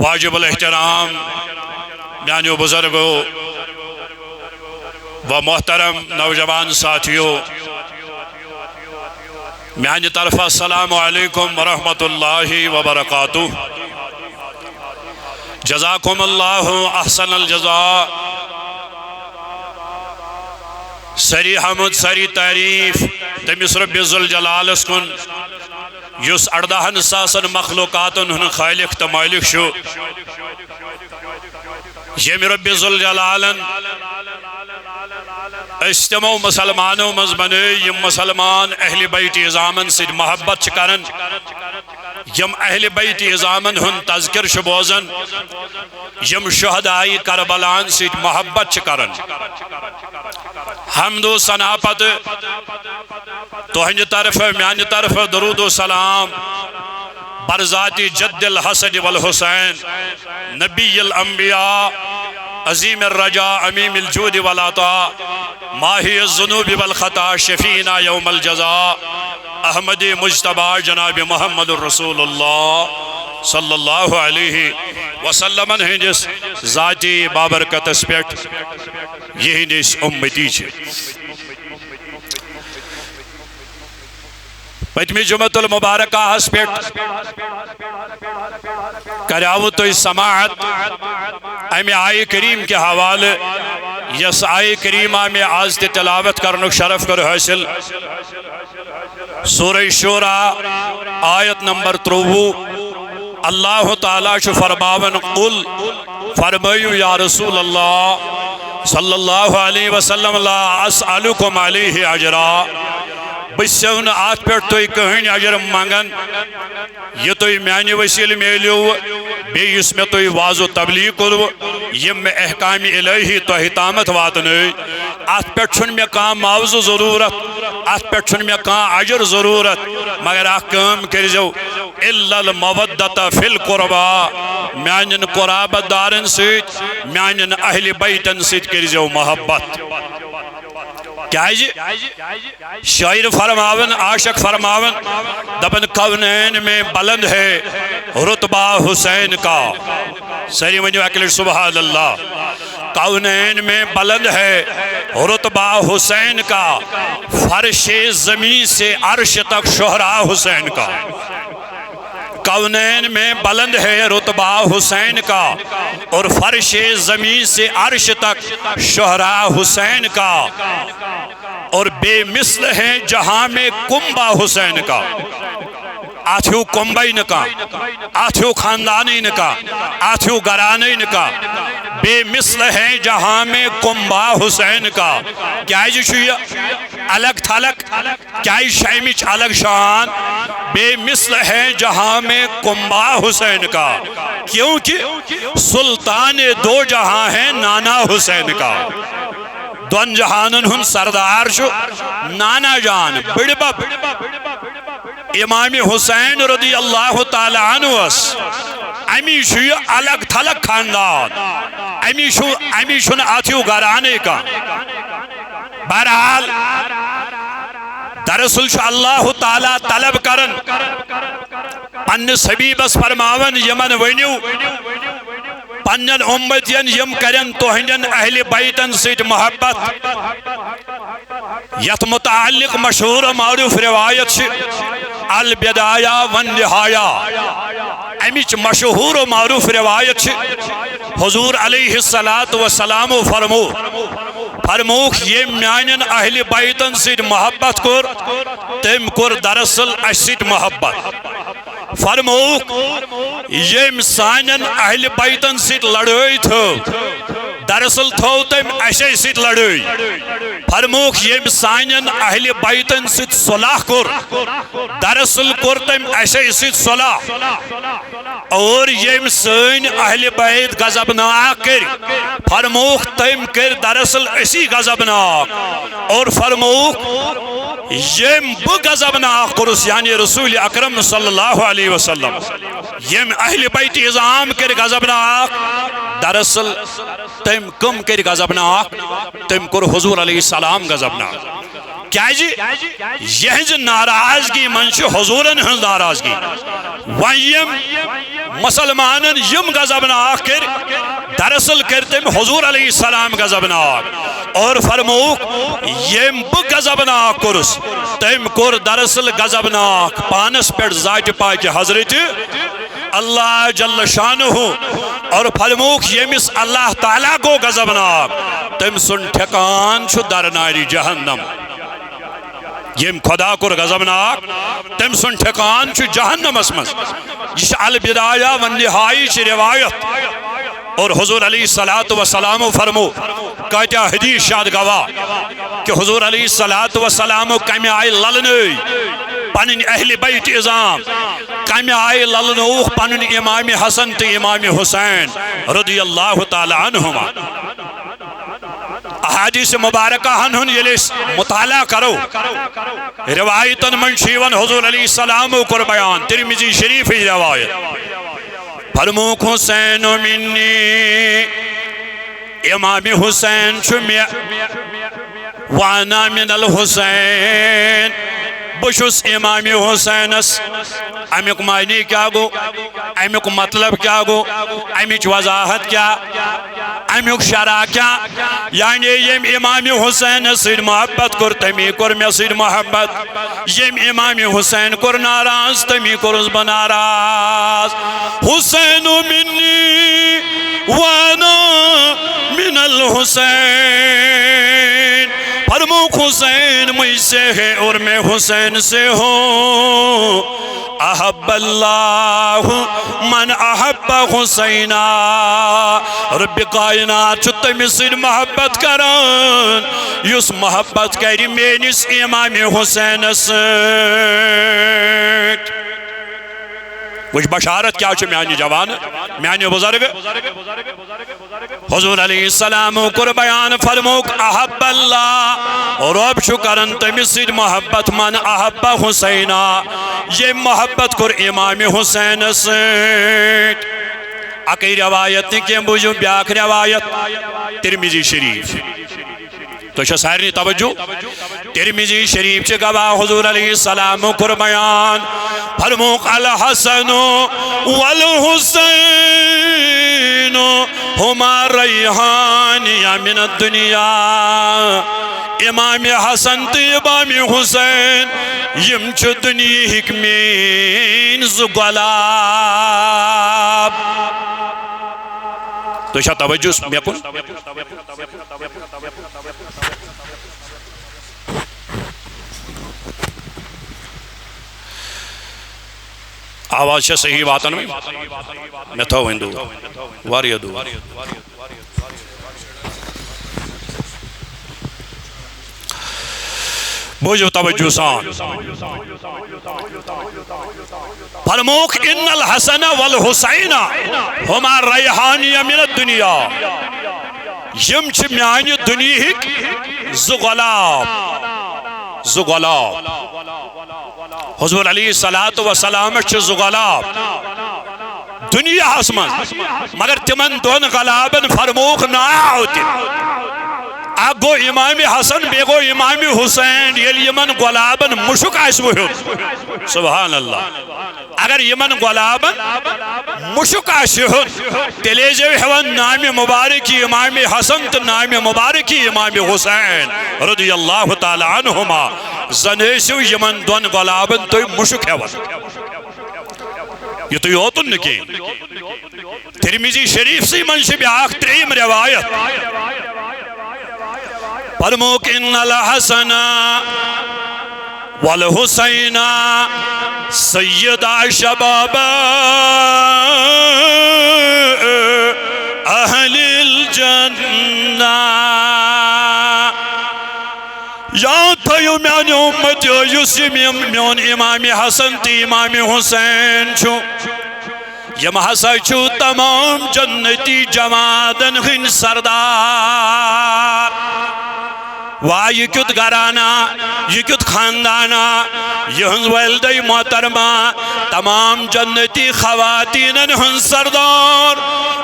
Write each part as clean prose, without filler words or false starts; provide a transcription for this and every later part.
واجب الاحترام میانیو بزرگو و محترم نوجوان ساتھیو، میانی طرف السلام علیکم ورحمۃ اللہ وبرکاتہ۔ جزاکم اللہ احسن الجزاء۔ سری حمد سری تعریف تمس رب ذوالجلال کن یس 18,000 مخلوقاتن ہن خالق تو مالک شو، یم رب ذوالجلالن استمو مسلمانوں مز بنے یم مسلمان اہل بیت اعظامن سید محبت کرن، یم اہل بیت اعظامن ہن تذکر بوزن، یم شہدائی کربلان سید محبت کرن۔ حمد و ثنا پت تہنج طرف میانہ طرف درود و سلام برذات جد الحسن والحسین نبی الانبیاء عظیم الرجاء امیم الجود والعطاء ماہی الذنوب والخطا شفینا یوم الجزاء احمد مجتبی جناب محمد الرسول اللہ صلی اللہ علیہ وسلم ہندس ذاتی بابرکت پیٹ یہ ہندس امتی چھے۔ پتمی جمعت المبارکہ اس پیٹ کریاو تو سماعت امی آئی کریم کے حوالے یس آئی کریمہ میں آج تلاوت کرنک شرف کر حاصل سورہ شورا آیت نمبر 53 اللہ تعالیٰ شو فرماون قل فرمائیو یا رسول اللہ صلی اللہ علیہ وسلم لا اسألکم علیہ اجرا، بسیون آت پر توی کہیں اجر مانگن، یہ توی میانی وسیل میلیو بے اس میں توی واضح تبلیغ کرو، یہ میں احکام الہی تو احتامت واتنی، آت پر چھن میں کام معاوض ضرورت، آت پر چھن میں کام اجر ضرورت، مگر احکام کرزو اِلَّا الْمَوَدَّةَ فِي الْقُرْبَى میانن قرابت دارن سیت میانن اہل بیتن سیت کرزو محبت۔ کیا ہے جی؟ شاعر فرماون عاشق فرماون دبن کونین میں بلند ہے رتبہ حسین کا، سری منجو اکلر سبحان اللہ، کونین میں بلند ہے رتبہ حسین کا، فرش زمین سے عرش تک شہرہ حسین کا، کونین میں بلند ہے رتبہ حسین کا اور فرش زمین سے عرش تک شہرہ حسین کا، اور بے مثل ہیں جہاں میں کنبہ حسین کا، آتھیو کنبائی نکا، آتھیو خاندانی نکا، آتھیو گرانی نکا، بے مثل ہیں جہاں میں کنبہ حسین کا۔ کیا ہے جشویہ الگ تھلک، کیا ہے شائمچ الگ شان، بے مثل ہے جہاں میں کنبہ حسین کا، کیونکہ سلطان دو جہاں ہیں نانا حسین کا، دون جہانن ہن سردار شو نانا جان بڑ بب امام حسین رضی اللہ تعالی عنہ اس امی شو الگ تھلک خاندان، امی شو آتھیو گرانے کا۔ بہرحال دراصل شو اللہ تعالی طلب کرن پنس حبیبس فرماون یمن ونیو پنن امتین یم کرن توہنین اہل بیتن سیت محبت، یت متعلق مشہور و معروف روایت البدایہ والنہایہ، امیچ مشہور و معروف روایت حضور علیہ السلام فرموک یہ میانین اہل بیتن سیت محبت کر تم کر دراصل اسیت محبت، فرموک یہ سانین اہل بیتن سیت لڑوئی تھو دراصل تھو تم ایسے سیت لڑوئی، فرموک یہ سانین اہل بیتن سیت صلاح کر دراصل کر تم ایسے سیت صلاح، اور یہ سان اہل بیت غضبناک کر فرموک تم کر دراصل اسی غضبناک، اور فرموک یہ بو غضبناک کرس یعنی رسول اکرم صلی اللہ علیہ وسلم یم اہل بیت اعظام کر غضبناک دراصل تم کم کر غضبناک تم کر حضور علیہ السلام غضبناک۔ کیا جی یہ ناراضگی منش حضورن ہن ناراضگی ویم مسلمان یم غضبناک کر دراصل کر تم حضور علیہ السلام غضبناک اور فرموک یم بہ غضبناک کرس تم کور دراصل غضبناک پانس پہ ذات پاک حضرت اللہ جل شانہ اور فرموک یمس اللہ تعالیٰ کو غضبناک تم سن ٹھکان چھ در ناری جہنم یم خدا کور غضبناک تم سن ٹھکان چھ جہنم اسمس یہ البدایہ والنہائی چھ روایت اور حضور علیہ السلام فرمو کہتا حدیث شاد گواہ کہ حضور علیہ السلام کمی آئی للنی پنن اہل بیت ازام کمی آئی للنوخ پنن امام حسن تی امام حسین رضی اللہ تعالی عنہما احادیث مبارکہ ہن یلیس مطالعہ کرو روایتن من شیون حضور علیہ السلام کر بیان ترمذی شریف ہی روایت فرموک حسین منی امام حسین چمی وانا من الحسین بشس امام حسینس امیک معنی کیا گو امیک مطلب کیا گو امیک وضاحت کیا امیک شرح کیا یعنی یم امام حسین سید محبت کر تمی کر میں سید محبت یم امام حسین کر ناراض تمی کرز بناراض حسین منی وانا من الحسین فرموک حسین مجھ سے ہے اور میں حسین سے ہوں احب اللہ من احب حسینہ رب کائنات چھو تمی سید محبت کران یس محبت کری مینس امام حسین سید کچھ بشارت کیا چھو میانی جوان میانی بزرگ حضور علیہ السلام کر بیان فرموک احب اللہ رب شکرن تمی سید محبت من احب حسینہ یہ محبت کر امام حسین سید اکی روایت نکیں بوجھو بیاک روایت ترمذی شریف تو سارے توجہ ترمذی شریف سے گواہ حضور علیہ السلام کر بیان فرموک الحسن والحسین ہما ریحانی من الدنیا امام حسن تو امام حسین یم چھ دنیا حکمین زغلاب تو شاہ توجہ میکن آواز سے صحیح باتن میں تھا ہندو واری دو بوجھو توجہ سان فرموک ان الحسن والحسین ہما ریحانی من الدنیا یم چھ میانی دنیا زغلاب حضور علیہ السلام چھ زغلاب دنیا اسمن مگر تمن دون غلابن فرموک نا ہوتی اگو امام حسن بیگو امام حسین یل یمن غلابن مشک آسو ہن سبحان اللہ اگر یمن غلابن مشک آسو ہن تیلے جو ہون نام مبارکی امام حسن تو نام مبارکی امام حسین رضی اللہ تعالی عنہما زنیسو یمن دون غلابن تو مشک ہون یہ تو یوتن نکی ترمذی شریف سے منشب آخ تریم روایت فرموک ان الحسن والحسین سیدہ شباب اہل الجنہ یا تھیو میانی امتیو یسی میون امام حسن تی امام حسین چھو یم ہسا چھو تمام جنتی جمادن ہن سردار واہ یہ کیت گرانا یہ کیت خاندانا یہ والدی محترمہ تمام جنتی خواتینن ہن سردار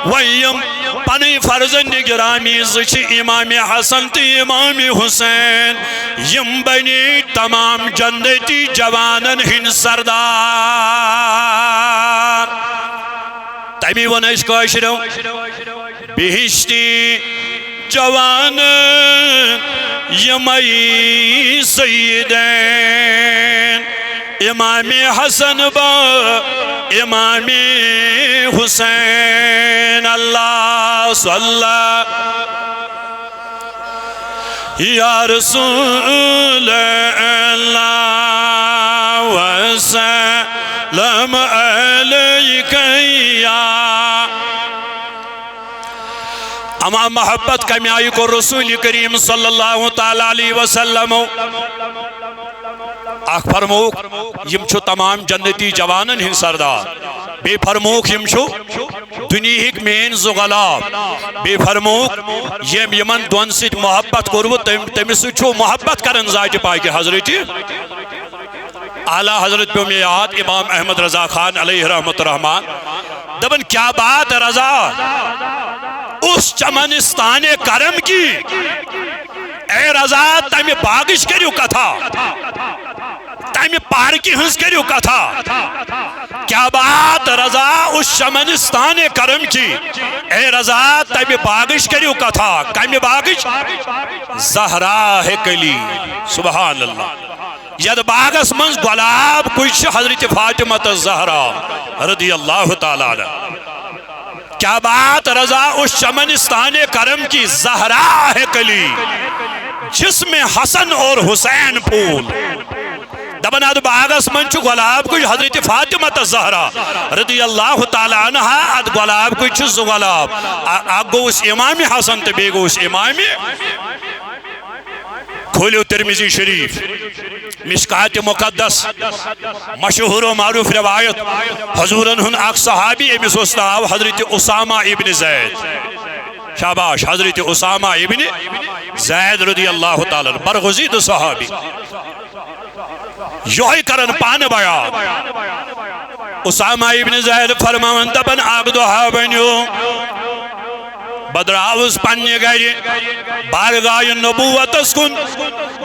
ویم پنی فرض نگرامی زچ امام حسن تی امام حسین یم بنی تمام جنتی جوانن ہن سردار تمی ون اس کاشرو بہشتی جوان یمائی سیدین امام حسن با امام حسین اللہ صلی یا رسول اللہ وسلم علیک یا اما محبت کمی آئی کو رسول کریم صلی اللہ تعالیٰ علیہ وسلم اخ فرموک یم چھو تمام جنتی جوانن ہن سردار بے فرموک یم چھو دنیاہک مین زغلاب بے فرموک یم یمن دون سیت محبت کرو تمس چھو محبت کرن ذات پاک حضرت اعلی حضرت پہ میاد امام احمد رضا خان علیہ رحمت الرحمن دبن کیا بات رضا اس چمنستان کرم کی اے رضا تمہیں باغش کریو کتھا تمہیں پارکی ہنس کریو کتھا کیا بات رضا اس چمنستان کرم کی اے رضا تمہیں باغش کریو کتھا کمی باغش زہرا ہے کلی سبحان اللہ ید باغس منز گلاب کچھ حضرت فاطمہ الزہرا رضی اللہ تعالیٰ عنہ کیا بات رضا اس چمنستان کرم کی زہرا ہے کلی جس میں حسن اور حسین پھول دبن اد باغس من چھ گلاب کچھ حضرت فاطمہ الزہرا رضی اللہ تعالیٰ عنہ اد گلاب کچھ زغلاب اگ گوس امام حسن تو بی گوس امام کھولیو ترمذی شریف مشکات مقدس مشہور و معروف روایت حضورن ہن اک صحابی امس ناو حضرت اسامہ ابن زید شاباش حضرت اسامہ ابن زید رضی اللہ تعالی برغزید صحابی یوہی کرن پان بیان اسامہ ابن زید فرماون دبن آگ دوہا بنیو بدراؤس پنی گئی بارگاہ نبوت اسکن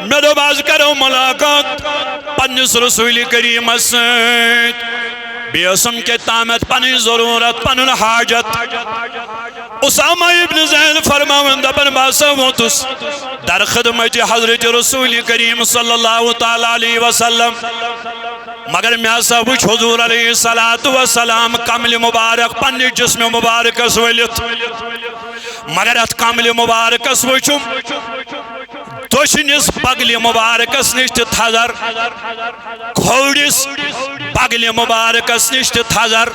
میرے باز کرو ملاقات پنیس رسول کریم اسد بیاسم کے تامت پنی ضرورت پنن حاجت اسامہ ابن زید فرماون دبن باسا وطس در خدمت حضرت رسول کریم صلی اللہ تعالیٰ علیہ وسلم مگر میں سبچ حضور علیہ السلام کمل مبارک پنی جسم مبارک اسولیت مگر ات کمل مبارک اسوچم دوشنس بغل مبارکس نشت تھزر کھوڑس بغل مبارکس نشت تھزر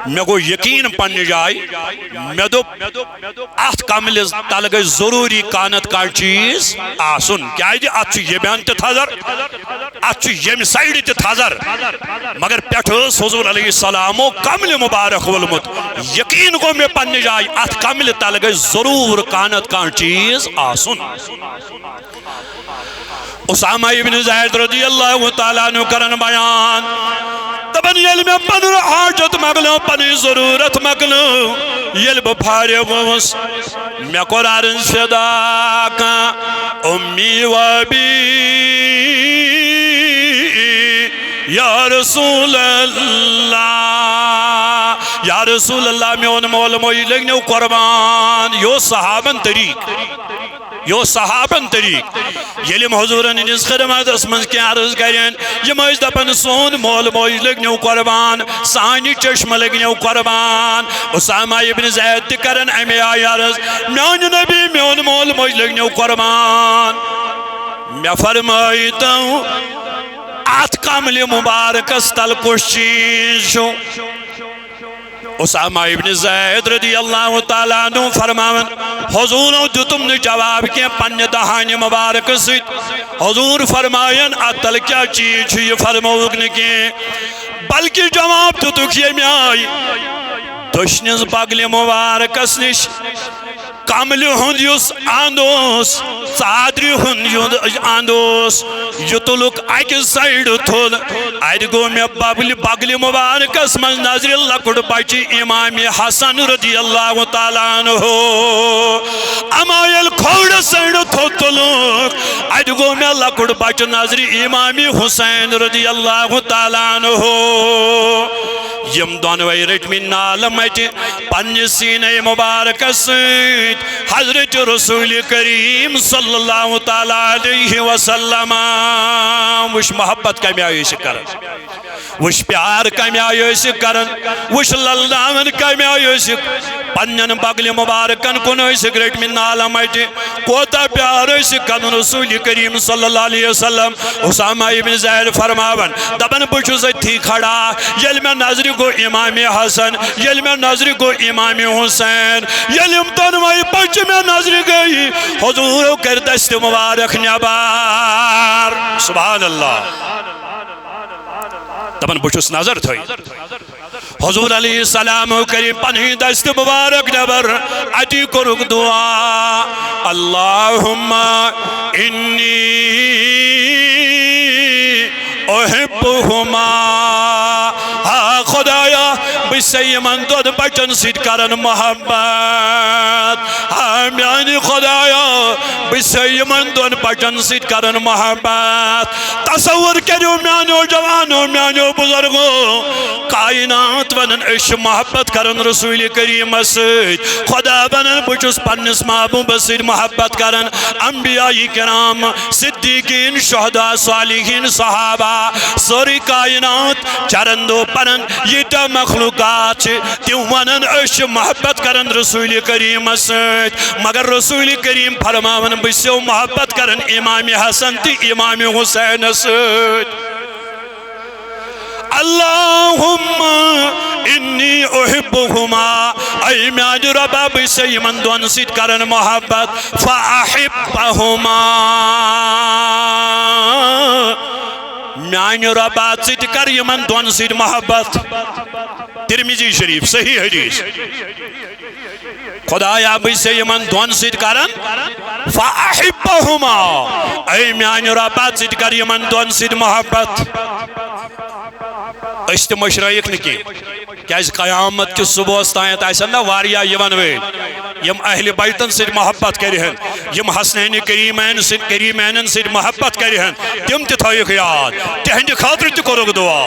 میں گو یقین پنی جائی میں دو ات کمل تلگ ضروری کانت کا چیز آسن کیا جی ات یہ بیان تی تھزر ات یہ سائیڈ تی تھزر مگر پیٹھس حضور علیہ السلام کمل مبارک ولمت یقین کو میں پنی جائی ات کمل تلگ ضرور کانت کا چیز آسن اسامہ ابن زید رضی اللہ تعالیٰ عنہ کرن بیان تبن یل میں پنر حاجت مگلو پنی ضرورت مگلو یل بفارغ وس میں قرارن صداقا امی و بی یا رسول اللہ یا رسول اللہ میں ان مول موئی لگنے قربان یو صحابن طریق یو صحابن طریق یلیم حضورن انس خدمت اسمنز کی عرض کرین یہ مجھ دپن سون مول موج لگنیو قربان سانی چشم لگنیو قربان اسامہ ابن زید کرن امی آئی عرض میون نبی میون مول موج لگنیو قربان میں فرمائیتا ہوں آت کامل مبارک استل کش چیز شو اسامہ ابن زید رضی اللہ تعالیٰ عنہ فرماون حضوروں جو تم نے جواب کیا پنج دہانی مبارک سید حضور فرمائن اتل کیا چیز یہ فرموگن کی بلکہ جواب تو کیا میں آئی دشنز بغل مبارک اسنش کامل ہند یس آندوس صادری ہند آندوس یتلک اکی سائیڈ تھول آئید گو میں بغل مبارک اسمز نظر لکڑ بچی امام حسن رضی اللہ تعالیٰ عنہ امائل کھوڑ سائیڈ تھولک آئید گو میں لکڑ بچی نظر امام حسین رضی اللہ تعالیٰ عنہ یم دونوئی رٹمی نال مٹی پنی سینہ مبارک سید حضرت رسول کریم صلی اللہ تعالیٰ علیہ وسلم وش محبت کمی آئی کرن وش پیار کمی آئی کرن وش للدامن کمی آئی پنن بغل مبارکن کن رٹمی نال مٹی کوتا پیار کرن رسول کریم صلی اللہ علیہ وسلم اسامہ ابن زید فرماون دبن بچو تھی کھڑا یل میں نظر کو امام حسن یل میں نظر کو امام حسین یلم دونوئی پچ میں نظر گئی حضور کر دست مبارک نبار سبحان اللہ دبن بچوس نظر تھوئی حضور علیہ السلام کریم پنہی دست مبارک نبر عدی کرک دعا اللہم انی احبہما خدایا بسی من دود بچن سید کرن محبت میانی خدایا بسی من دود بچن سید کرن محبت تصور کریو میانیو جوانو میانیو بزرگو کائنات ونن اش محبت کرن رسول کریم سید خدا ونن بچس پنس محبوب سید محبت کرن انبیاء کرام صدیقین شہداء صالحین صحابہ سوری کائنات چرندو پنن یہ تا مخلوقات تیو ونن اش محبت کرن رسول کریم سید مگر رسول کریم فرماون بسیو محبت کرن امام حسن تی امام حسین سید اللہم انی احبہما اے میاج ربا بسی من دون سید کرن محبت فاحبہما میان ربات سید کر یمن دون سید محبت ترمیزی شریف صحیح حدیث خدایا بسی یمن دون سید کرن فاحبہما اے میان ربات سید کر یمن دون سید محبت اشت مشرائق نکی کیا اس قیامت کی صبح استایت ایسا نا واریا یون ویل یم اہل بیتن سے محبت کرہن یم حسنین کریمین سے محبت کرہن تم تتھائیق یاد تہنج خاطر تکرگ دعا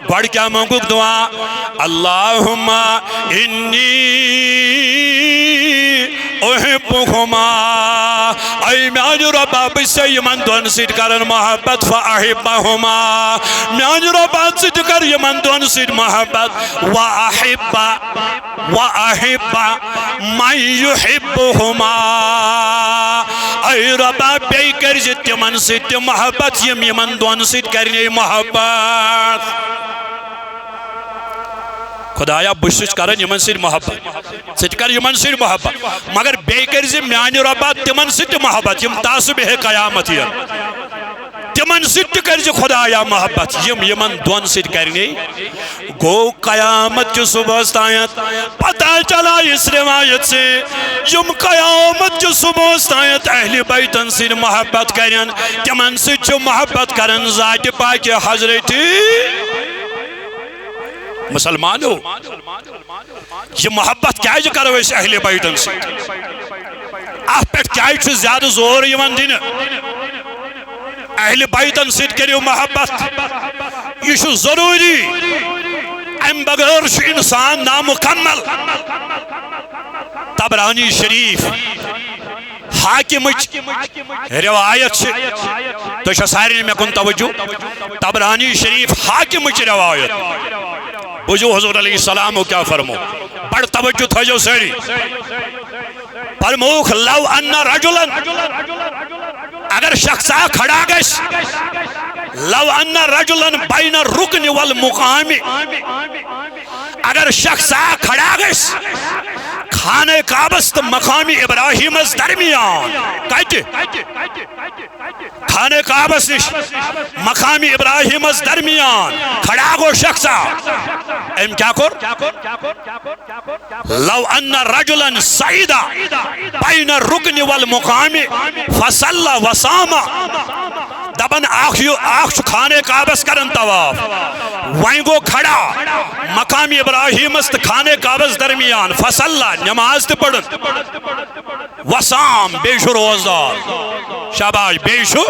بڑھ کیا مانگوک دعا اللہم انی احبہما اے میان ربا بسی من دون سید کرن محبت فاحبہما میان ربا سید کر یمن دون سید محبت وَأَحِبَّ مَنْ يُحِبُّهُمَا اے ربا بے کر جت من سید محبت یمن دون سید کرنے محبت خدایا بشش کرن یمن سید محبت سید کر یمن سید محبت مگر بے کر جی میانی ربا تمن سید محبت یم تاسب ہے قیامت یہ تمن سید کر جی خدایا محبت یمن دون سید کرنے گو قیامت جو صبح استایت پتہ چلا اس روایت سے یم قیامت جو صبح استایت اہل بیتن سید محبت کرن تمن سید جو محبت کرن ذات پاک حضرت مسلمانو یہ محبت کیا جو کرو اس اہل بیتن سے آپ پر کیا جو زیادہ زور یمن دن اہل بیتن سے کریو محبت یہ شو ضروری ام بغیر شو انسان نامکمل طبرانی شریف حاکم روایت سے تو شساری میں کن توجہ طبرانی شریف حاکم روایت بجو حضور علیہ السلام کیا فرمو بڑھ توجہ تھا جو سیری فرموک لو ان رجلن اگر شخصا کھڑا گش لو ان رجلن بین الرکن والمقام اگر شخصا کھڑا گش خانہ کعبست مقام ابراہیم از درمیان کہتے خانہ کعبست مقام ابراہیم از درمیان کھڑا گو شخصا ام کیا کر لو ان رجلن سعیدہ بین الرکن والمقام فصل وصام دبن آخ خانہ کعبست کرن تواف وائن گو کھڑا مقام ابراہیم است خانہ کعبست درمیان فصل نماز تے پڑھن وسام بیشو روزدار شاباش بیشو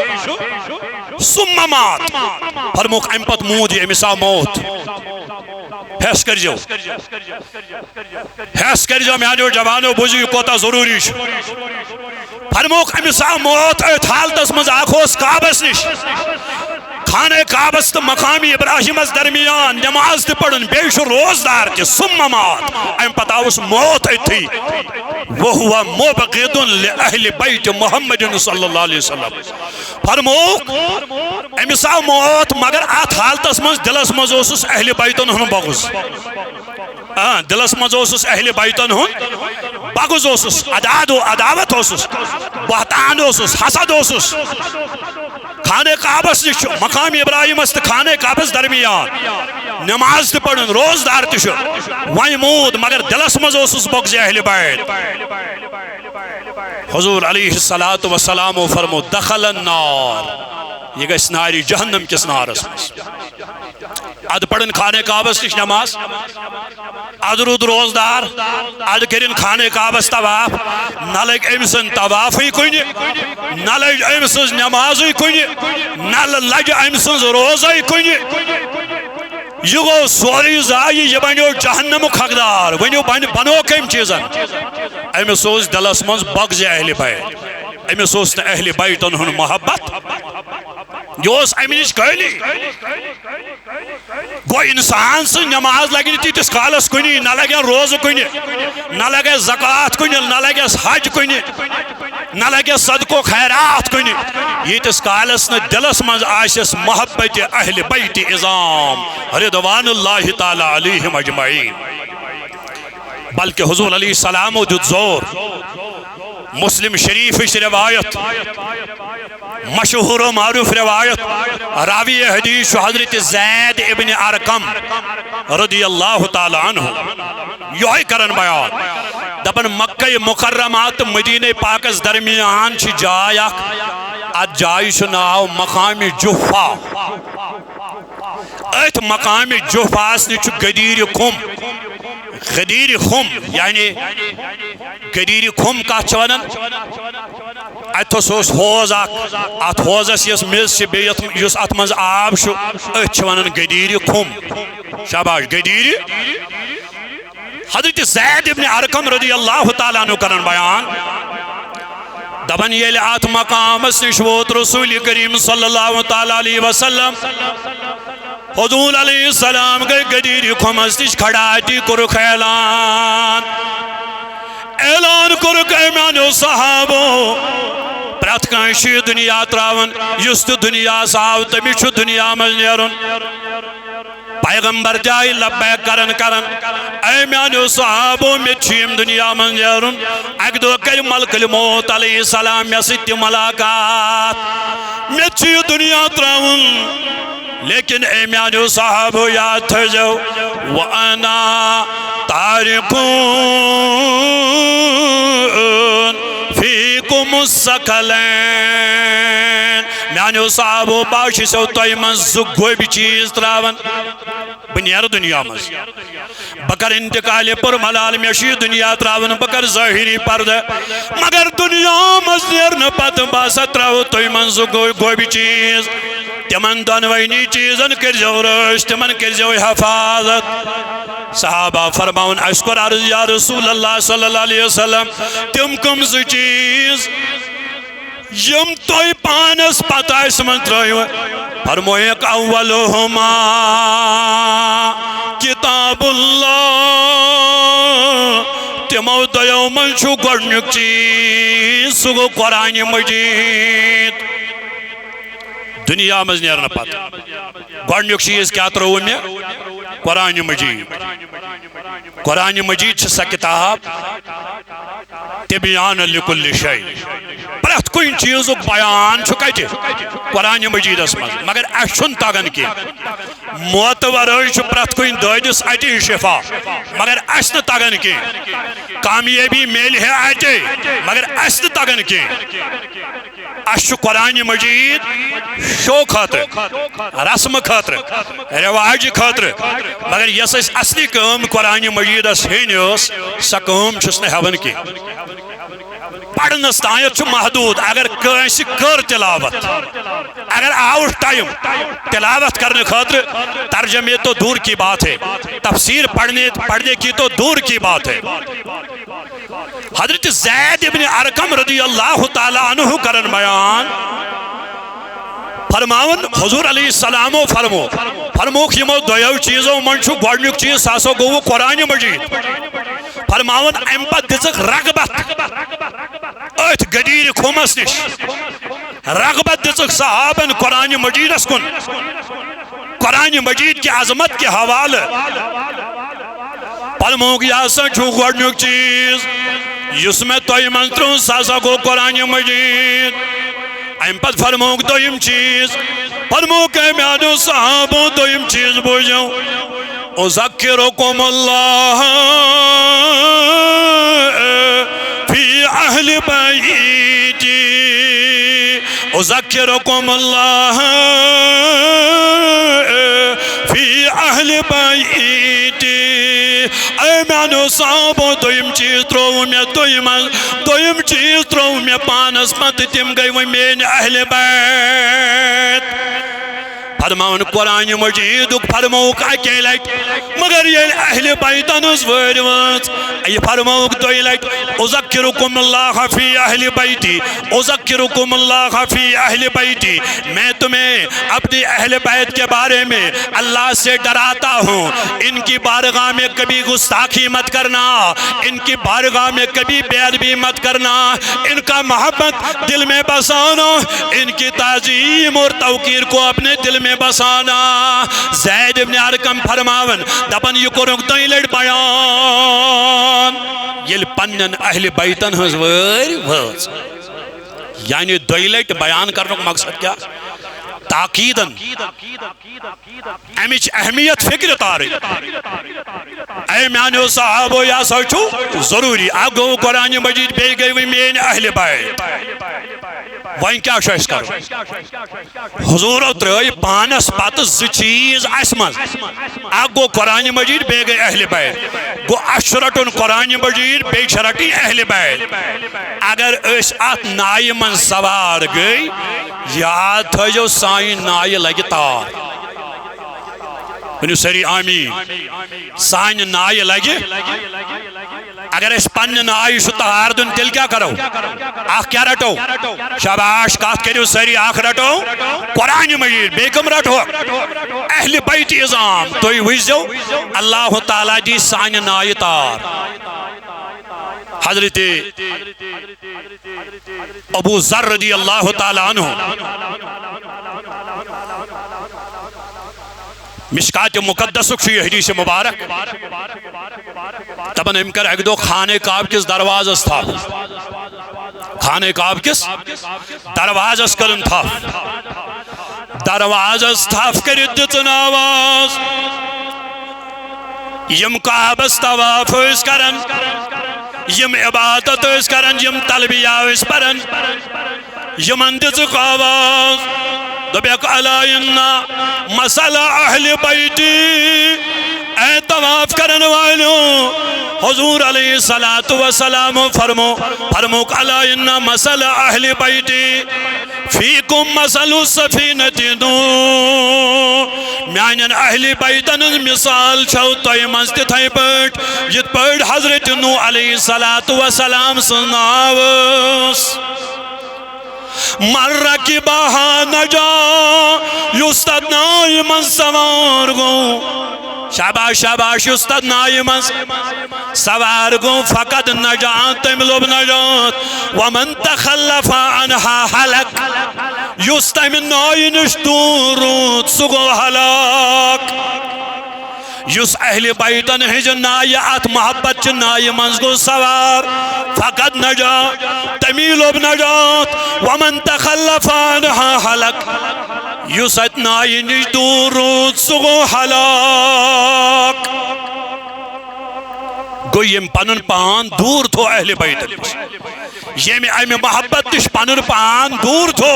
سممات فرموک امپت مود یہ امسا موت حس کرجو میانو جوانو بوزیو کوتا ضروری فرموک امس آو موت ات حالتس مز آخوس کعبس نش خانہ کعبس تو مقامی ابراہیمس درمیان نماز تہ پڑھن بیش روزدار تہ ثم مات ام پتہ آوس موت اتھی وہو مبغض لأہل بیت محمد صلی اللہ علیہ وسلم فرموک امس آو موت مگر ات حالتس مز دلس مز اوسس اہل بیتن ہن بغض دلس مز اوسس اہل بیتن ہن بغض اوسس عداوت اوسس بہتان اوسس حسد اوسس خانہ کعبس نش مقام ابراہیم است خانہ کعبس درمیان نماز تہ پڑھن روزدار تہ وی مود مگر دلس مز اوسس بغض اہل بیت حضور علیہ السلام فرمو دخل النار یہ گھس ناری جہنم کس نارس مز اد پڑھن خانہ کعبس نش نماز اد رود روزدار اد کرن خانہ کعبس طواف نہ لگ امسن طوافی کن نہ لگ امسن نمازی کن نہ لگ امسن روزی کن یہ گو سوری زائی یہ بنو جہنم حقدار ونیو بنو کم چیزن امس اوس دلس مز بغض اہل بیت امس اوس نہ اہل بیتن ہن محبت یہ اوس امہ نش خالی گو انسان سے نماز لگی تیتس کالس کنی نہ لگے روز کنی نہ لگے زکات کنی نہ لگے حج کنی نہ لگے صدقو خیرات کنی یتس کالس نہ دلس مز آسس محبت اہل بیت عظام رضوان اللہ تعالی علیہم اجمعین بلکہ حضور علیہ السلام دیت زور مسلم شریف روایت مشہور و معروف روایت راوی حدیث حضرت زید ابن ارقم رضی اللہ تعالی عنہ یہ کرن بیان دپن مکہ مکرمات مدینہ پاکس درمیان چھ جائے ات جائے چھ ناو مقام جحفہ ات مقام جحفہ اس چھ غدیر خم غدیر خم یعنی غدیر خم کا چونن اتھس اوس حوض ات حوضس یس میز چھ بیت یس ات مز آب شو ات چونن غدیر خم شاباش غدیر حضرت زید ابن ارقم رضی اللہ تعالیٰ عنہ کرن بیان دبن یل ات مقامس نش ووت رسول کریم صلی اللہ تعالیٰ علیہ وسلم حضور علیہ السلام گئی غدیر خمس نش کھڑاتی کرک اعلان کرک میانو صحابو پرت کانشی دنیا تراون یس تو دنیا ساو تمی چھ دنیا مز نیرن پیغمبر جائے لبیک کرن اے میانو صحابو میں چھیم دنیا من نیرن اک دو کر ملک الموت علیہ السلام میں ست ملاقات میں چھی دنیا تراون لیکن اے میانو صحابو یاد تھجو وَأَنَا تَارِقُونَ فِيكُمُ السَّقَلَيْنِ میانو صحابو باشی سو توی من زگوی بھی چیز تراون بنیر دنیا مز بکر انتقال پر ملال میشی دنیا تراون بکر ظاہری پرد مگر دنیا مز نیر نپت باست تراو توی من زگوی بھی چیز تمن دونوینی چیزن کرجو رش تمن کرجو حفاظت صحابہ فرماؤن اشکر عرض یا رسول اللہ صلی اللہ علیہ وسلم تم کم سے چیز یم توی پانس پتہ اسمن ترائیو فرمویک اولہما کتاب اللہ تمو دیو من چھو گرنک چیز سگو قرآن مجید دنیا مز نیرن پتہ گرنک چیز کیا ترو میں قرآن مجید قرآن مجید چھ سا کتاب تبیان لکل شئی پرت کوئی چیزو بیان چھکتے قرآن مجید اسمز مگر اشن تاگن کی معتبر چھو پرت کوئی دائدس آتی شفا مگر اشن تاگن کی کامیابی میل ہے آتے مگر اشن تاگن کی اشو قرآن مجید شو خاطر رسم خاطر رواج خاطر مگر یس اصلی کام قرآن مجید اس ہینیوس سا کام چھس نے ہون کی پڑھنس تانیت محدود اگر کنسی کر تلاوت اگر آؤٹ ٹائم تلاوت کرنے خاطر ترجمے تو دور کی بات ہے تفسیر پڑھنے کی تو دور کی بات ہے حضرت زید ابن ارقم رضی اللہ تعالیٰ عنہ کرن بیان فرماون حضور علیہ السلام فرموک یمو دویو چیزوں منچو گوڑنیک چیز ساسو گو قرآن مجید فرماون امپت دزک رغبت ایت گدیر کھومس نش رغبت دزک صحابن قرآن مجید اسکن قرآن مجید کی عظمت کے حوالے فرموک یاسن چھو گوڑنیک چیز یس میں توی منترون ساسا گو قرآن مجید امپت فرموک دویم چیز فرموک میانو صحابو دویم چیز بوجھو اذکرکم اللہ فی اہل بیتی اذکرکم اللہ فی اہل بیتی اے میانو صحابو دویم چیز ترو میں دویم چیز ترو میں پانس مت تم گئی وہ مین اہل بیت فرماؤن قرآن مجید فرموک اکیلت مگر یہ اہل بیتن اس ورمت یہ فرموک دویلت اذکرکم اللہ فی اہل بیتی اذکرکم اللہ فی اہل بیتی میں تمہیں اپنی اہل بیت کے بارے میں اللہ سے ڈراتا ہوں ان کی بارگاہ میں کبھی گستاخی مت کرنا ان کی بارگاہ میں کبھی بے ادبی مت کرنا ان کا محبت دل میں بسانا ان کی تعظیم اور توقیر کو اپنے دل میں بسانا زید ابن ارقم فرماون دپن یہ کرنک دوئی لڑ بیان یہ پنن اہل بیتن ہز وز یعنی دوئی لڑ بیان کرنک مقصد کیا تاکیدن امیچ اہمیت فکر تاری اے میانو صحابو یا سوچو ضروری آگو قرآن مجید بے گئی ہوئی مین اہل بیت وہیں کیا شایس کرو حضور اترائی پانس پاتس چیز اسمز آگو قرآن مجید بے گئی اہل بیت گو اشرٹن قرآن مجید بے شرٹی اہل بیت اگر اس آت نائی من سوار گئی یاد تھا جو سائن نائی لگی تار انہوں سری آمین سائن نائی لگی اگر اس پن نائی شو تہار دن تل کیا کرو آخ کیا رٹو شاباش کات کریو سری آخ رٹو قرآن مجید بیکم رٹو اہل بیت ازام تو یہ ویزو اللہ تعالیٰ جی سائن نائی تار حضرت ابو ذر رضی اللہ تعالیٰ عنہ مشکات مقدس کی حدیث مبارک تبن امکر ایک دو خانہ کعب کس دروازہ تھا خانہ کعب کس دروازہ کرن تھا دروازہ تھا کرد دتن آواز یم کعب استواف اس کرن یم عبادت اس کرن یم تلبیہ اس پرن یم اندت آواز دبیک علائنا مسئلہ اہل بیتی اے طواف کرن والوں حضور علیہ السلام فرموک علائنا مسئلہ اہل بیتی فیکم مسئل السفینت دو میانین اہل بیتن مثال چھو توی منزد تھائی پڑھ جت پڑھ حضرت نو علیہ السلام سناوس مرہ کی باہا نجا یستد نائمن سوار گو شاباش شاباش یستد نائمن سوار گو فقط نجات تملب نجات ومن تخلف عنها حلق یستد من نائنش دورود سگو حلق یس اہل بیتن ہج نائیات محبت چھ نائی منزگو سوار فقط نجات تمیلب نجات ومن تخلف عنها حلق یس ات نائی نش دورود سگو حلق گویم پنن پان دور تھو اہل بیتن یہ میں ایم محبت تش پنن پان دور تھو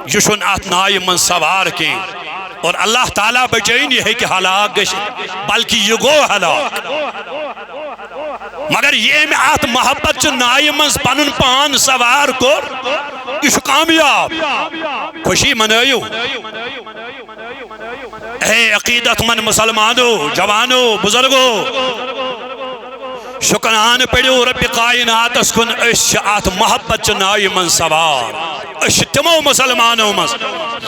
یشن ات نائی من سوار کی اور اللہ تعالیٰ بچائن یہ ہے کہ ہلاک گش بلکہ یہ گو ہلاک مگر یہ میں آت محبت چھ نائی منز پنن پان سوار کر یہ کامیاب خوشی منائیو اے عقیدت من مسلمانو جوانو بزرگو شکران پڑیو رب کائنات اس کن اشعات محبت نائی من سوار اشتمو مسلمانوں مز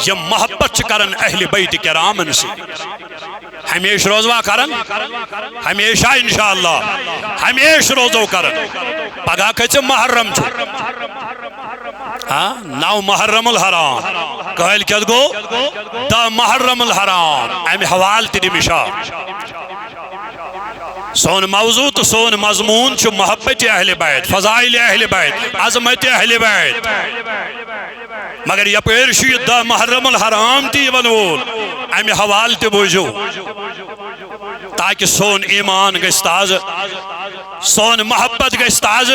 یہ محبت کرن اہل بیت کرامن سے ہمیش روزوا کرن ہمیشہ انشاءاللہ ہمیش روزو کرن پگا کچھ محرم چھو نو محرم الحرام قائل کیا گو دا محرم الحرام ایم حوال تیری مشار سون موضوع تو سون مضمون چھ محبت اہل بیت فضائل اہل بیت عظمت اہل بیت مگر یہ پیرشید دا محرم الحرام تی ونول امی حوال تی بوجو تاکہ سون ایمان گستاز سون محبت گستاز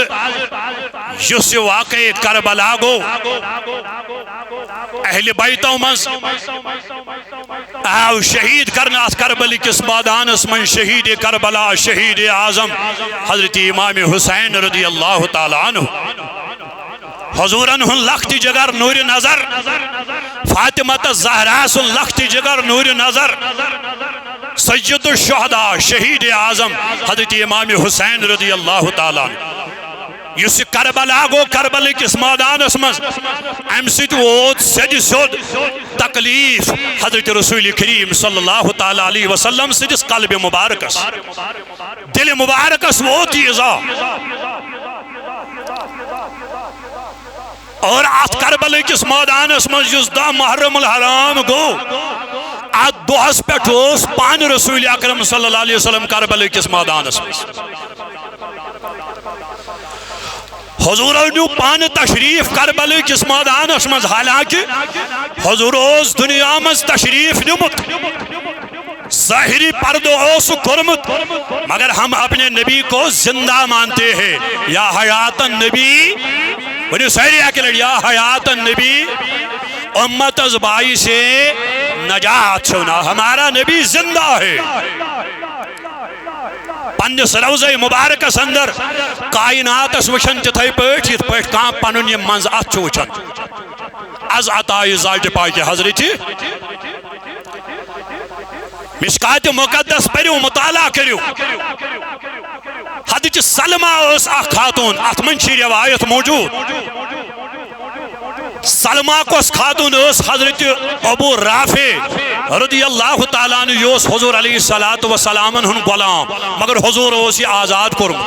یس واقعی کربلا گو اہل بیتوں مز آو شہید کرنا اس کربلی کس بادان اس من شہید کربلا شہید اعظم حضرت امام حسین رضی اللہ تعالیٰ عنہ حضورن ہن لخت جگر نور نظر فاطمت الزہرا سن لخت جگر نور نظر سید الشہداء شہید اعظم حضرت امام حسین رضی اللہ تعالیٰ عنہ یس کربلا گو کربل کس میدان اسمز ام سید ووت سج سود تکلیف حضرت رسول کریم صلی اللہ تعالی علیہ وسلم سجس قلب مبارکس دل مبارکس ووت ایزا اور ات کربل کس میدان اسمز جس دا محرم الحرام گو ات دوہس پیٹھوس پان رسول اکرم صلی اللہ علیہ وسلم کربل کس میدان اسمز حضور نے پان تشریف کربل کس میدان اسمز حالانکہ حضور اس دنیا مز تشریف نمت ظاہری پردو اوس کرمت مگر ہم اپنے نبی کو زندہ مانتے ہیں یا حیات النبی ونی سہری اکلڑ یا حیات النبی امت ازبائی سے نجات چھونا ہمارا نبی زندہ ہے پنس روزہ مبارک اندر کائنات اس وچھن تتھائی پیٹ یہ پیٹ کان پنن یہ منز ات وچھن از عطائی ذات پاک حضرت مشکات مقدس پریو مطالعہ کریو حضرت سلمہ اس خاتون ات من چھ روایت موجود سلمہ کو اس خاتون اس حضرت ابو رافع رضی اللہ تعالیٰ عنہ یوس حضور علیہ السلام ہن غلام مگر حضور اسی آزاد کرم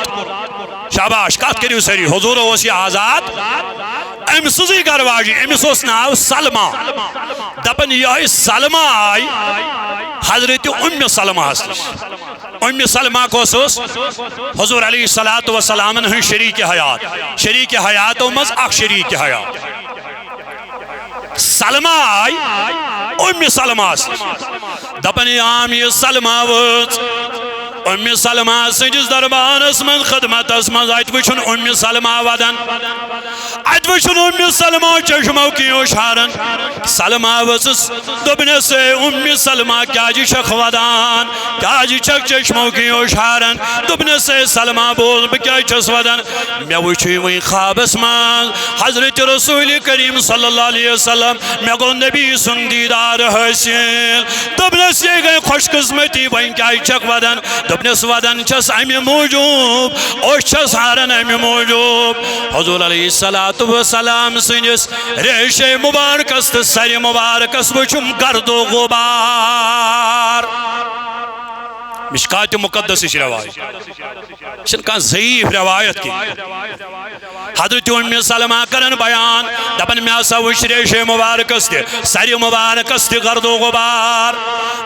شاباش کات کریو سری حضور اسی آزاد ام سزی گرواجی امس اس ناو سلمہ دپن یہ سلمہ آئی حضرت ام سلمہ ام سلمہ کو سوس حضور علیہ السلام ہن شریک حیات مز اخ شریک حیات سلمہ آئی ام سلمہ دپن عام یہ سلمہ وچ ام سلمہ سجس دربار اسمن خدمت اسمن ات وچھن ام سلمہ ودن ات وچھن ام سلمہ چشمو کیو شارن سلمہ وسس دبن سے ام سلمہ کیا جی شخ ودان کیا جی شخ چشمو کیو شارن دبن سے سلمہ بول بکیا چس ودن میں وچھی وی خواب اسمان حضرت رسول کریم صلی اللہ علیہ وسلم میں گو نبی سن دیدار حسین دبن سے گئے خوش قسمتی وین کیا چک ودن دبنس ودن چس امی موجوب اوش چس ہارن امی موجوب حضور علیہ السلام سنجس ریش مبارکست سر مبارکست وچم گرد و غبار مشکات مقدس روایت چن کا ضعیف روایت کی حضرت ام سلمہ کرن بیان دپن میں آسا وش ریش مبارکست سر مبارکست گرد و غبار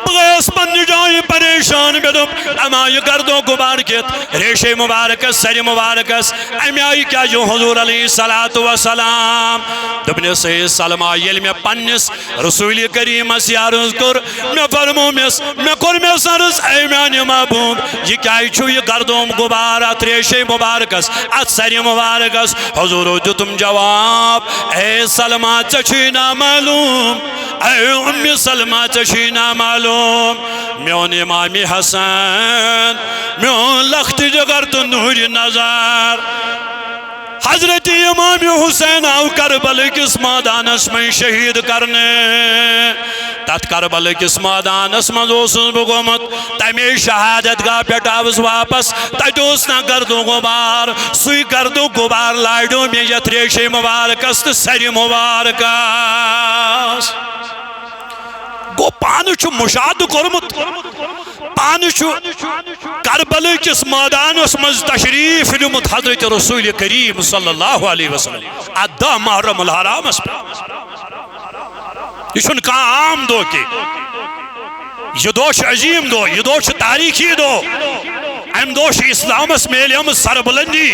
بغیس پن جائیں پریشان مے دوپ اما یہ گردو غبار کت ریشے مبارکس سر مبارکس امی آئی کیا جو حضور علیہ السلام دبن صحیح سلمہ یل میں پنس رسول کریم سیارز کر میں فرمو میں کر میں سرس اے میان محبوب یہ کیا چھو یہ گردوم غبار ات ریشے مبارکس ات سر مبارکس حضور جو تم جواب اے سلمہ چچینا معلوم اے ام سلمہ چچینا معلوم میون امام حسن میون لخت جگر تو نور نظر حضرت امام حسین آو کربل کس مادانس میں شہید کرنے تات کربل کس مادانس میں دوسن بگومت تیمی شہادت گاہ پیٹاوز واپس تیدوس نا گردو غبار سوی گردو غبار لائیڈو میں یت ریشے مبارکست سری مبارکست گو پانو چھو مشاہد کرمت پانو چھو کربل کس مادان اس مز تشریف نمت حضرت رسول کریم صلی اللہ علیہ وسلم ادھا محرم الحرام اس پر یہ چھن کہاں عام دو کی یہ دوش عظیم دو یہ دوش تاریخی دو ام دوش اسلام اس میلیم سربلندی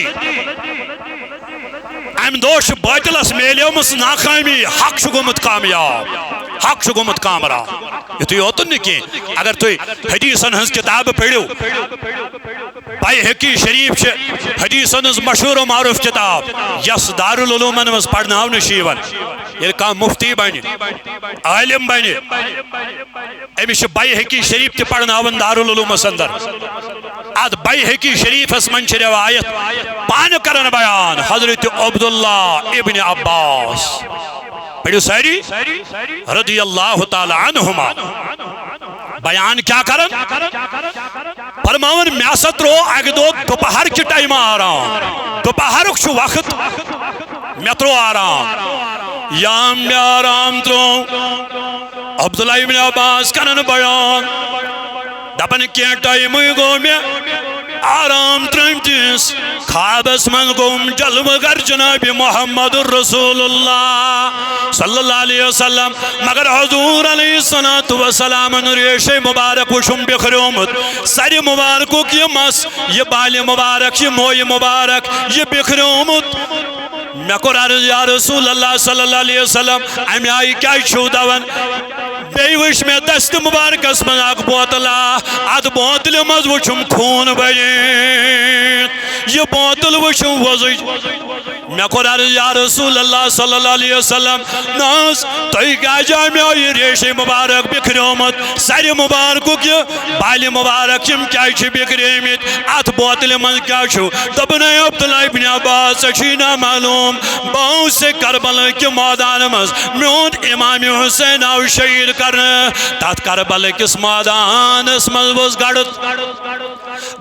ام دوش باطل اس میلیم ناکامی حق شگمت کامیاب حق شگمت کامرا یہ تو ہوتا نہیں کہ اگر تو حدیثن ہنس کتاب پڑھو بائی حقی شریف چھے حدیثن ہنس مشہور و معروف کتاب یس دارالعلومن وز پڑھناو نشیون یہ کام مفتی بانی عالم بانی امیش بائی حقی شریف تی پڑھناون دارالعلوم سندر آد بائی حقی شریف اس منچ روایت پان کرن بیان حضرت عبداللہ ابن عباس پڑھو ساری رضی اللہ تعالی عنہما بیان کیا کرن فرماون میاست رو اگ دو دوپہر کی ٹائم آ رہا ہوں دوپہر کچھ وقت میترو آ رہا ہوں یام میں آرام ترو عبداللہ ابن عباس کرن بیان دپن کیا ٹائم گو میں آرام ترمتیس خوابس من گم جلوگر جناب محمد رسول اللہ صلی اللہ علیہ وسلم مگر حضور علیہ السلام ریش مبارک وشم بخرومت سر مبارکو کی مس یہ بال مبارک یہ موی مبارک یہ بخرومت میں کو عرض یا رسول اللہ صلی اللہ علیہ وسلم امی آئی کیا چھو دون بیوش میں دست مبارک اس من آگ بوتلا آد بوتل مز وچم خون بیت یہ بوتل وچم وزج میں کو عرض یا رسول اللہ صلی اللہ علیہ وسلم ناس توی کیا جائے میں آئی ریش مبارک بکھرومت سر مبارکو کی بال مبارک چم کیا چھ بکھریمت آت بوتل مز کیا چھو تبنی عبداللہ ابن عباس چینا معلوم باؤں سے کربل کے مادان مز میون امام حسین آو شہید کرنے تات کربل کس مادان اس مز وز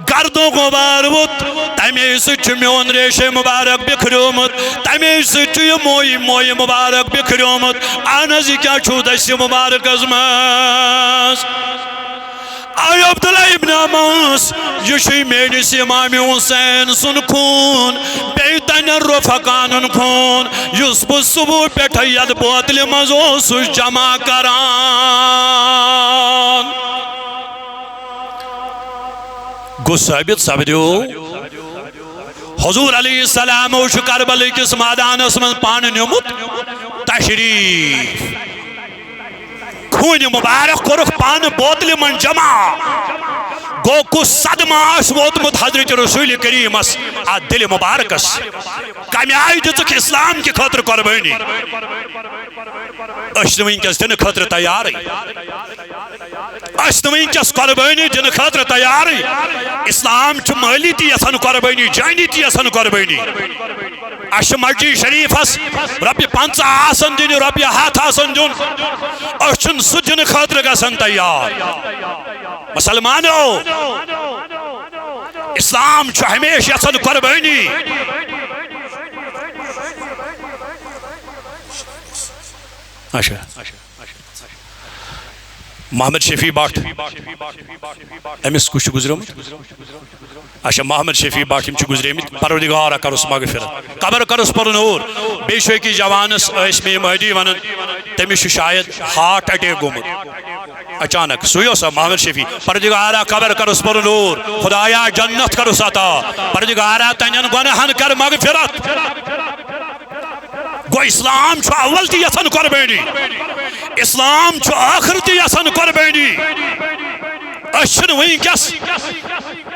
گردو غبار وط تیمی سچ میون ریش مبارک بکھرومت تیمی سچ موی مبارک بکھرومت آنزی کیا چھو دست مبارک ازماز آئی عبداللہ ابن عباس یشی میڈیس امام حسین سن خون بیتن رفقان خون یس بس صبح پیٹھ ید بوتل مزو سوش جمع کران گو ثابت سبدیو حضور علیہ السلام اوش کربل کس مادان اسمن پان نیمت تشریف خون مبارک کرک پان بوتل من جمع گو کس صدمہ آس ووتمت حضرت رسول کریم اس دل مبارکس کمی آئی دزک اسلام کی خاطر قربانی اشنوین کس دن خاطر تیاری اشنوین کس قربانی دن خاطر تیاری اسلام چھ مالی تی یسن قربانی جانی تی یسن قربانی اش مرجی شریف اس ربی 50 آسن دن ربی ہاتھ آسن دن اشن سجن خاطر گسن تیار مسلمانو اسلام چھ ہمیش یسن قربانی محمد شفیع بٹ امس کچھ گزرمت اچھا محمد شفیع بٹ ہم گزریمت پروردگار کرس مغفرت قبر کرس پر نور بیشوی کی جوانس اس میں مہدی ونن تمس شاید ہارٹ اٹیک گومت اچانک سویو سا محمد شفیع پروردگارا قبر کر اس پر نور خدایا جنت کر اس عطا پروردگارا تنین گناہن کر مغفرت گو اسلام چھو اول تی یسن قربانی اسلام چھو آخر تی یسن قربانی اشن وہیں کس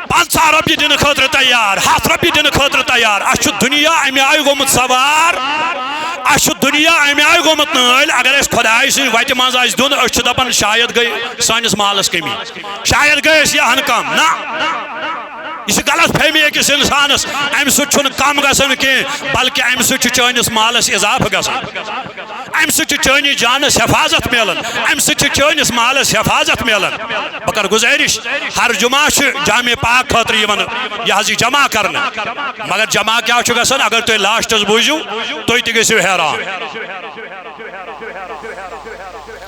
50 رۄپیہِ دِنہٕ خٲطرٕ تیار 100 رۄپیہِ دِنہٕ خٲطرٕ تیار اَسہِ چھُ دُنیا اَمہِ آیہِ گوٚمُت سوار اَسہِ چھُ دُنیا اَمہِ آیہِ گوٚمُت نٲلۍ اگر أسۍ خۄداے سٕنٛدِ وَتہِ منٛز آسہِ دیُن أسۍ چھِ دَپان شاید گٔے سٲنِس مالس کمی شاید گٔے أسۍ یہِ ہن کم نہ یہ غلط فہمی أکِس اِنسانس امہِ سۭتۍ چھُنہٕ کم گژھان کینٛہہ بلکہِ امہِ سۭتۍ چھُ چٲنِس مالس اضافہٕ گژھان امہِ سۭتۍ چھُ چٲنِس جانس حفاظت میلان امہِ سۭتۍ چھُ چٲنِس مالس حفاظت میلان بہٕ کرٕ گُزٲرِش ہر جمعہ چھُ جامع پاک خٲطرٕ یِوان یہِ حظ یہِ جمع کرنہٕ مگر جمع کیٛاہ چھُ گژھان اگر تُہۍ لاسٹس بوٗزِو تُہۍ تہِ گٔژھِو حیران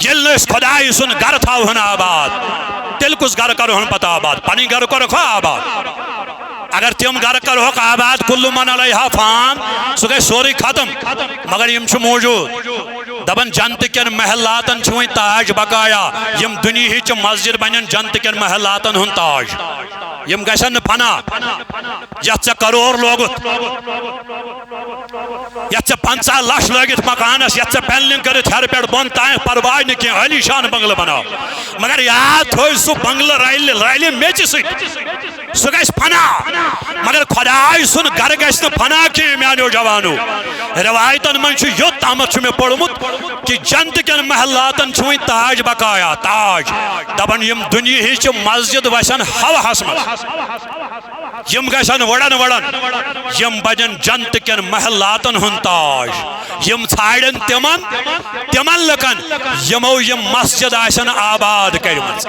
ییٚلہِ نہٕ أسۍ خۄداے سُنٛد گرٕ تھاوہون آباد تیٚلہِ کُس گرٕ کرہون پتہٕ آباد پنٕنۍ گرٕ کرہوکھا آباد اگر تم گھر کرہوک آباد کلو من علیہا فان سو گئی سوری ختم مگر یم چھو موجود دبن جنت کن محلاتن چھوئی تاج بقایا یم دنیا چھ مسجد بنن جنت کن محلاتن ہن تاج یم گشن پنا یت سے کروڑ لوگت یت سے 50 لاکھ لگت مکانس یت سے پینلنگ کرت ہر پیڑ بون تائیں پرواہ نہ کی علی شان بنگلہ بناو مگر یاد ہوئی سو بنگلہ رائلی میچ سو گیس پنا مگر خدای سن گھر گیس نہ پنا کی میانو جوانو روایتن من چھو یوت تامت چھو میں پڑھمت کہ جنت کن محلاتن چھوئی تاج بقایا تاج دبن یم دنیا ہی چھو مسجد ویسن ہوا حسمت یم گیسن وڑن یم بجن جنت کن محلاتن ہن تاج یم ژھاڑن تمن لکن یمو یم مسجد آسن آباد کرمت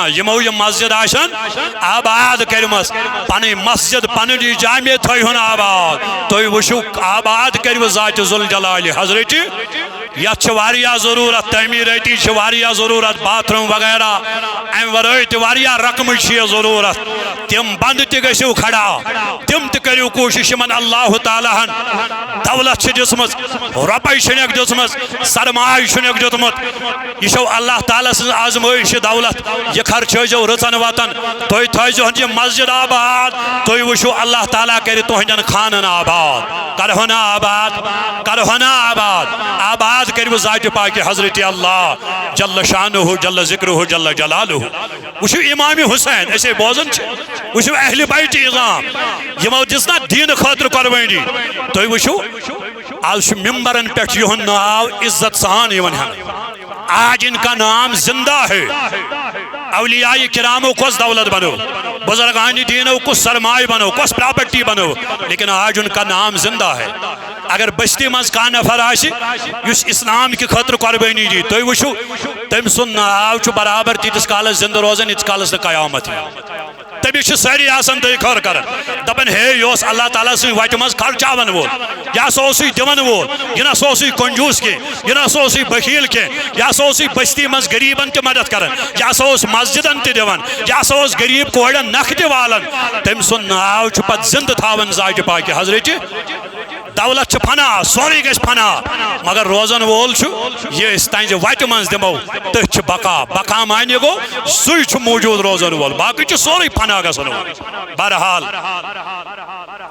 یمو یم مسجد آسن آباد کرمت پنی مسجد پنی جامع تھوئی ہن آباد توئی وشو آباد کرو ذات ذوالجلال حضرت یت واریا ضرورت تعمیراتی واریا ضرورت باتھ روم وغیرہ ام ورائے واریا رقم ضرورت تم بند تہ گژھو کھڑا تم تہ کریو کوشش من اللہ تعالیٰ ہن دولت دسمت رۄپے چھنک دژمژ سرمایہ چھنک دیتمت یہ اللہ تعالیٰ سن آزمائش دولت یہ خرچو رچن وطن تھی تھو یہ مسجد آباد تھی وچھو اللہ تعالیٰ کر تہندین خانن آباد کرہن آباد آباد کرو ذات پاک حضرت اللہ جل شانہ جل ذکرہ جل جلالہ وچھو امام حسین ایسے بوزن وچھو اہل بیت اعظام یمو دسنا دین خاطر قربانی تھی وچھو آج ممبرن پہ یہن ناو عزت سان آج ان کا نام زندہ ہے اولیاء کرامو کس دولت بنو بزرگان دینو کس سرمایہ بنو کس پراپرٹی بنو لیکن آج ان کا نام زندہ ہے اگر بستی مز کا نفر آسی اس اسلام کی خاطر قربانی دی تو وچھو تم سن ناو چھ برابر تیتس کالس زندہ روزن اتس کالس قیامت ہے تبھی ساری آسان دے خور کرن دپن ہے یوس اللہ تعالیٰ سن وائٹ مز خرچاون وول یا سوسی دون وول یہ نہ سوسی کنجوس کے یہ نہ سوسی بخیل کے یا سوسی بستی مز غریبن تے مدد کرن یا سوس مسجدن تے دیون یا سوس غریب کوڑن نخ تے والن تم سن ناو چھ پت زند تھاون ذات پاک حضرت دولت چھ پھنا سوری گیس پھنا مگر روزن وول چھو یہ اس تائیں وائٹ منز دمو تہ چھ بقا معنی گو سوئی چھ موجود روزن وول باقی چھ سوری پھنا گسنو بہرحال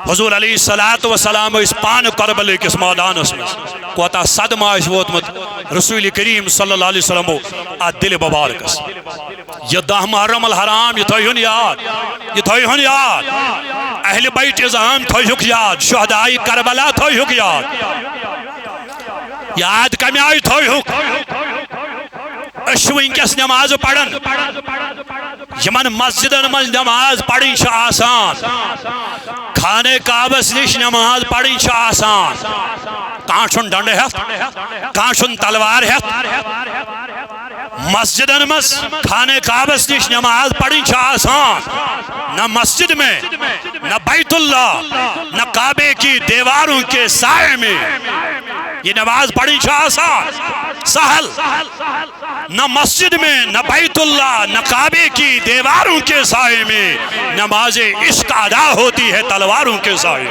حضور علیہ السلام اس پان کربلے کس میدان اس میں کوتا صدمہ اس ووتمت رسول کریم صلی اللہ علیہ وسلم آ دل مبارکس یہ 10 محرم الحرام یہ تھوئی یاد اہل بیت اعظام تھوئی یاد شہدائی کربلا تھوئی یاد کمی آئی تھوئی اشوین کس نماز پڑھن یمن مسجدن من نماز پڑھن چھ آسان خانے کعبس نش نماز پڑھن چھ آسان کانچن ڈنڈ ہت کانچن تلوار ہت مسجدن مس خانے کعبس نش نماز پڑھن چھ آسان نہ مسجد میں نہ بیت اللہ نہ کعبے کی دیواروں کے سائے میں یہ نماز پڑھن چھ آسان سہل نہ مسجد میں نہ بیت اللہ نہ کعبے کی دیواروں کے سائے میں نماز عشق ادا ہوتی ہے تلواروں کے سائے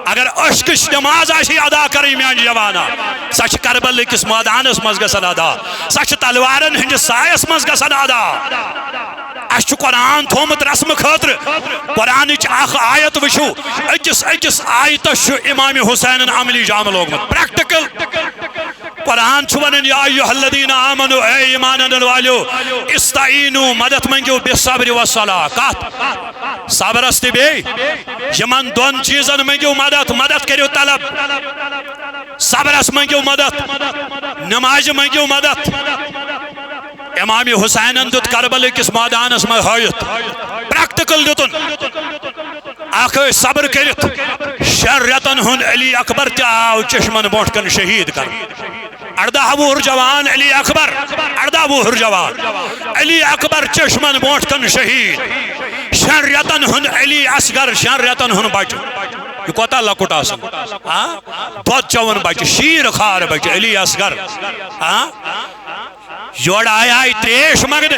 اگر اشکش نماز آشی ادا کریں میان جوانا سچ کربل کس میدانس مز گژھان ادا سچ تلوارن ہندس سایس مز گژھان ادا اس قرآن تھومت رسم خاطر قرآن اخ آیت وچھو اکس آیتس امام حسین عملی جام لوگمت پریکٹیکل قرآن ون یا ایھا الذین آمنو اے ایمان انن والو استعینو مدد منگو بالصبر والصلاۃ کت صبرس تہ یمن دون چیزن منگو مدد کرو طلب صبرس منگو مدد نماز منگو مدد امام حسین دت کربل کس میدانس میں ہائت پریکٹیکل دتن اخ صبر کرت شن رتن ہند علی اکبر تہ آو چشمن برونٹ کن شہید کر 18 وُہر جوان علی اکبر 18 وُہر جوان علی اکبر چشمن برونٹ کن شہید شن رتن ہند علی اصغر شن رتن ہند بچہ یہ کوتا لکٹ آسن دود چون بچہ شیر خار بچہ علی اصغر یور آیا تریش مگن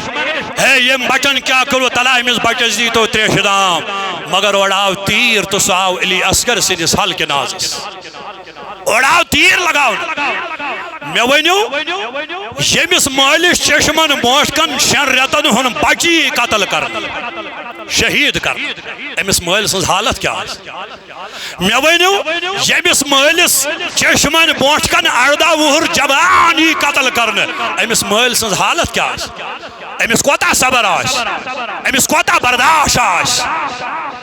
ہے یہ بچن کیا کرو تلا امس بچس دی تو تریش دام مگر اوڑاو تیر تو ساو علی اصغر سندس حل کے نازس اوڑاو تیر لگاو میں ونیو یمس مالس چشمن موشکن شن رتن ہن بچی قتل کر شہید کر امس مال سن حالت کیا میں ونیو یمس مالس چشمن موشکن 18 وُہر جوان ہی قتل کرن امس مال سن حالت کیا امس کوتا صبر آس امس کوتا برداشت آس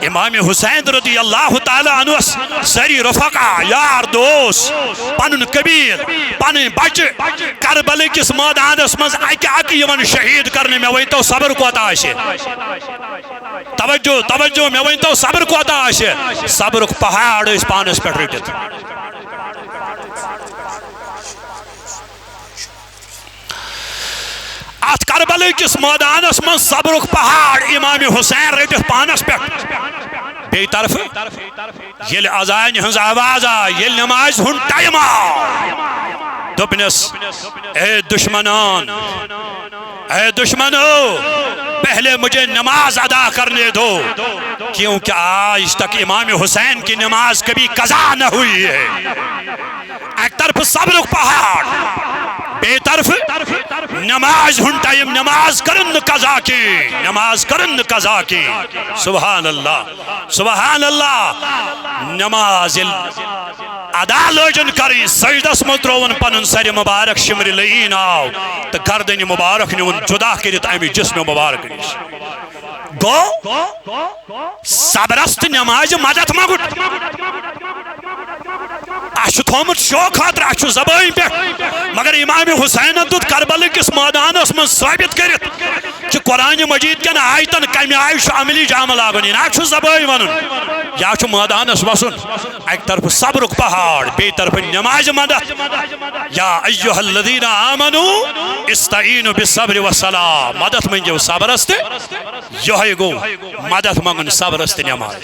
امام حسین رضی اللہ تعالی عنہ سری رفقا یار دوست پنن قبیل پنن بچہ کربل کس میدانس مز اکہ یمن شہید کرنے میں ون تو صبر کوتا آسے توجہ میں ون تو صبر کوتا آسے صبر پہاڑ اس پانس پہ رٹت ات کربل کس میدانس من صبر پہاڑ امام حسین رٹت پانس پہ بی طرف یل اذان ہنز آواز آ یل نماز ہن ٹائم آ دپنس اے دشمنان اے دشمنو پہلے مجھے نماز ادا کرنے دو کیونکہ آج تک امام حسین کی نماز کبھی قضا نہ ہوئی ہے ایک طرف صبر پہاڑ بے طرف نماز ہن ٹائم نماز کرن قضا کی نماز کرن قضا کی سبحان اللہ نماز ادا لوجن کری سجدس مترون پنن سر مبارک شمر لئین آو تو گردن مبارک نیون جدا کرت امی جسم مبارک نیش گو صبرست نماز مدد مگوٹ اچھو تھومت شوق خاطر اچھو زبائن پہ مگر امام حسین دود کربل کس میدانس من ثابت کرت کہ قرآن مجید کن آیتن کمی آیش عملی جامل آگن ان اچھو زبائن ونن یا چھو میدانس وسن ایک طرف صبر پہاڑ بے طرف نماز مدد یا ایھا الذین آمنو استعینوا بالصبر والصلاۃ مدد منجو صبر است یہ گو مدد منگن صبر است نماز